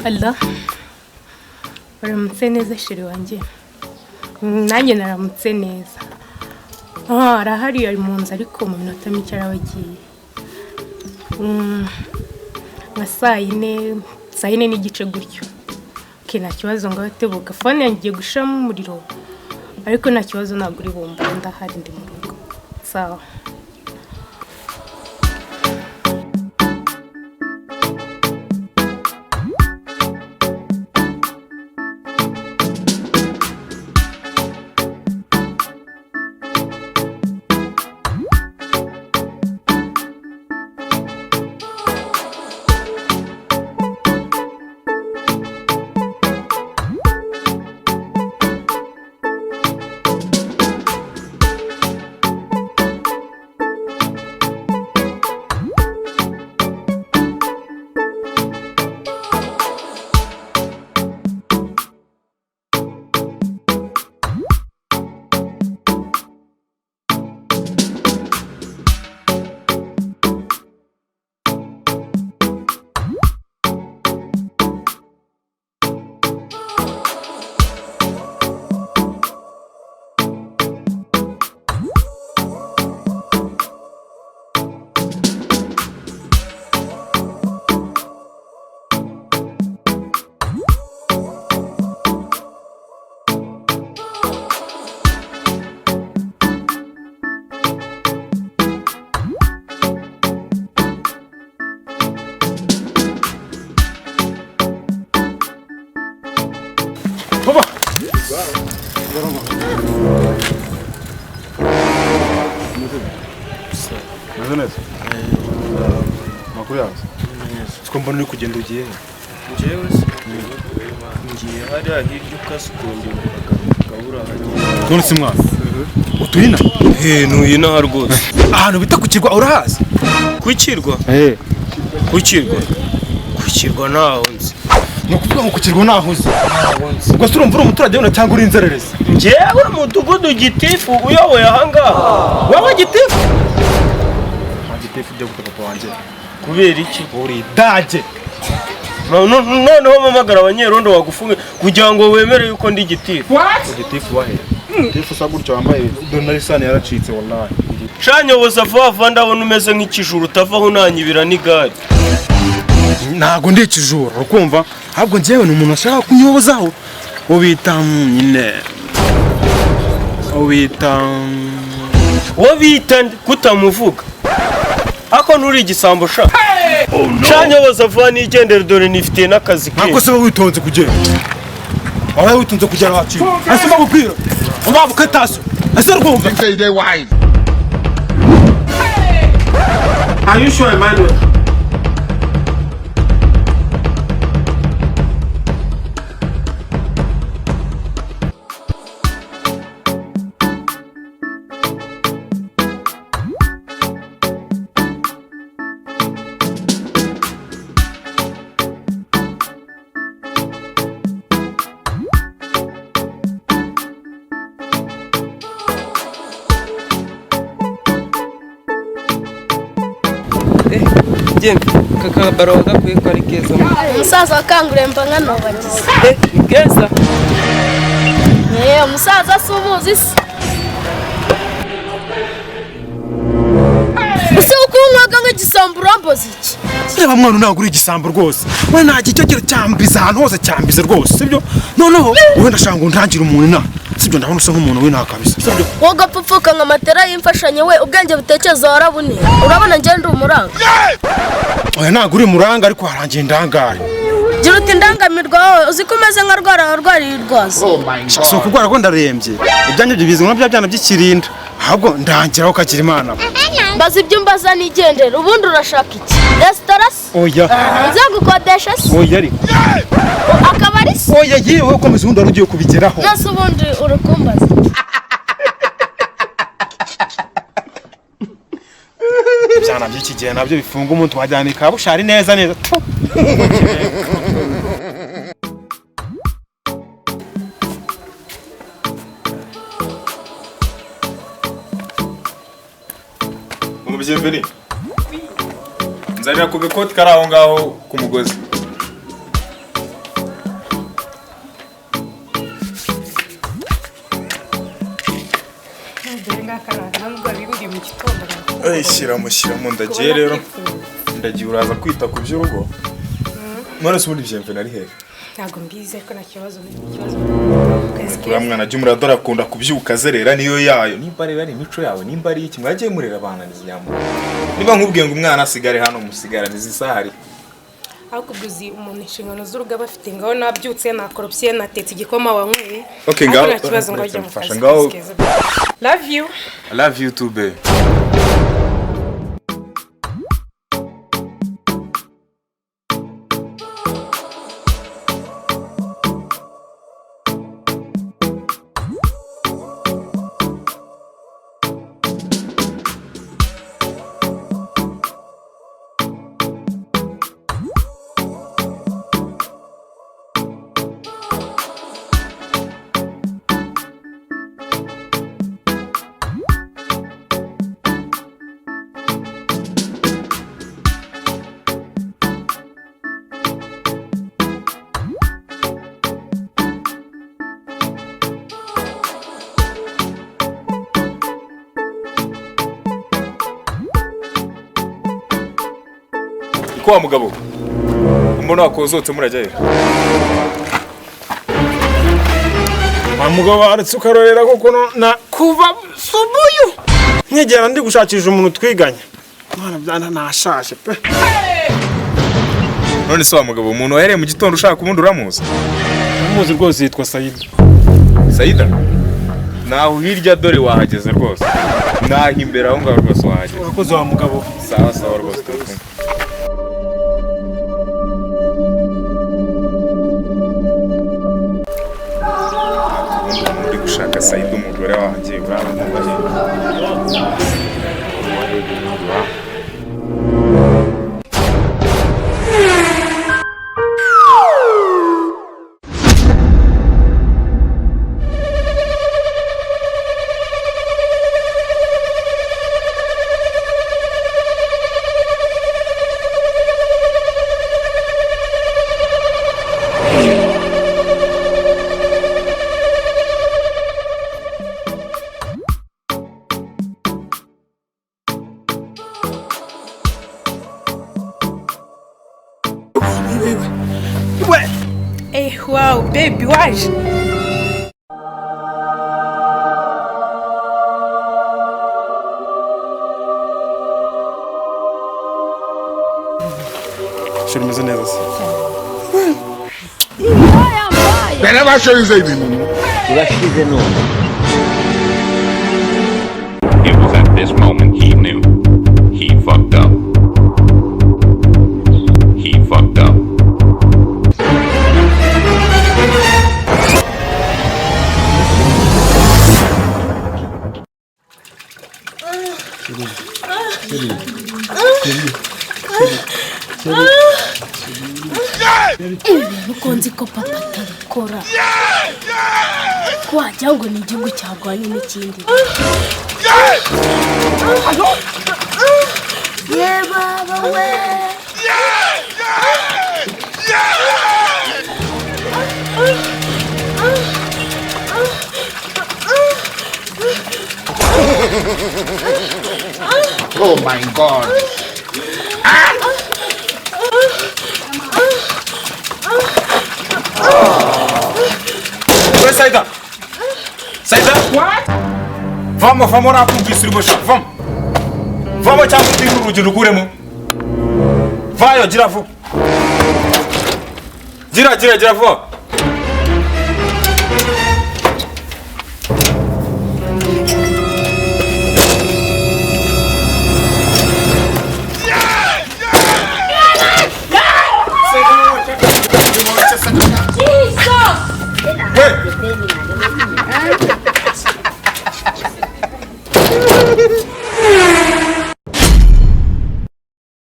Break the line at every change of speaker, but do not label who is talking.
Allah baramutse neza sheri wanjye nanjye naramutse neza arahari ari mu nzu ariko mu minota mike arabagiye nka saa yine n'igice gutyo nta kibazo ngo atebuka fone yanjye igiye gushiramo umuriro ariko nta kibazo ntabwo uri bumva ndahari ndi mu rugo sawa
mbona uri kugenda ugiye
njyewe ngiye hariya hirya ukasukundi ukabura hagiye
none si mwana utuyina
ntuyina ha rwose
ahantu bita ku kirwa urahazi
kukirwa kukirwa naho nzi
ni ukuvuga ngo ku kirwa naho uzi ubwo se urumva uri umuturage w'una cyangwa uri inzererezi
njyewe mudugudu gitifu uyoboye ahangaha
wowe gitifu gitifu byo gutaka kwa wanjye
kubera iki
uri dage
noneho mpamagara abanyerondo wagufunge kugira ngo wemere yuko ndi gitifu
gitifu wahe gitifu usa gutyo wambaye donarisani yaracitse wallahi
shanyoboza vuba ndabona umeze nk'ikijuru utavaho unanyibira n'igare
ntago ndi ikijuru ukumva ahubwo njyewe ni umuntu ashaka kunyobozaho ubita nyine
ubita kutamuvuga ako nturi igisambo sha shanyoboza vuba nigendere dore nifitiye n'akazi ke
nako se witonze kugenda aho witonze kugera haciye ase bagupira umabuka taso ase rwumva
Are you sure, Emmanuel?
Kaka baroga kwe kwari keza
umusaza wakangure mba nkano bagize
keza
umusaza sumuzi se usi ukunwaga nk'igisambo uramboza iki
reba mwana ntabwo uri igisambo rwose we nta gicyo cyambiza ahantu hose cyambize rwose sibyo noneho wowe ndashaka ngo ntangire umuntu ina sibyo ndabona usa nk'umuntu w'inta kabisa sibyo
wowe gapfupfuka nka matera y'imfashanyo we ubwenge butekereza warabune urabona njye ndi umuranga
oya ntabwo uri muranga ariko harangiye indangare
gira uti ndangamirwa wowe uzi ko umeze nka rwararwariye urwaza
so kurwara ko ndarembye ibyanjye byo bizwi nka byana by'ikirinda ahubwo ndangiraho kagira imana
mbaza ibyo mbaza nigendera ubundi urashaka iki resitora se
oya
nzagukodesha se
oya ariko
akabari se
oya yewe ukomeza ubundi wari ugiye kubigeraho
nase ubundi urukumbaza
ibyana by'iki gihe nabyo bifunga umuntu wajyana ikabushari neza neza
Bienvenue. Nzanira ku gakoti kari aho ngaho ku mugozi.
dore ngakaraga nubwo bimbwiye mu gitondo.
Shyiramo ndagiye rero. Ndagiye uraza kwita ku by'urugo. Mwana se ubundi Bienvenue ari hehe?
Ntabwo mbizi ariko nta kibazo n'ikibazo.
Uriya mwana jya umuradora akunda kubyuka azerera niyo yayo. Nimba rero ari imico yawe, nimba ari iki mwagiye murera abana n'iziyamu. Niba nkubwiye ngo umwana asigare hano musigara nizisahari.
Ariko ubuzi umuntu inshingano z'urugo bafite ngaho nabyutse nakoropsiye natetse igikoma wanyweye.
Okay, ngaho
nta kibazo ngo ajye mu kazi. Love you.
I love you too, babe. Kwa mugabo umuntu wakozotse murajyaye
mugabo aretse ukarorera koko na kuva subuyu nkigera ndi gushakisha umuntu twiganya mwana byana nashashe pe
none se wa mugabo umuntu wahereye mu gitondo ushaka ubundi uramuzi
umuzi rwose yitwa
Saida naho hirya dore wahageze rwose naho imbere aho ngaho rwose wahageze
urakoze wa mugabo
sawa rwose muri gushaka Saida umugore wanjye urabona
Wow, baby, waje.
shuri meze neza se
Bana bashoyize ibintu
urashize none.
It was at this moment he knew. He fucked up. He fucked up.
Mukunzi ko papa atabikora wajya ngo ni igihugu cyarwanye n'ikindi ye baba we
Oh my God.
Where's Saida? Saida? What? Vamos lá com o bicho do chão. Vamos echar um bicho de loucura, vai, ó, gira, gira, vó.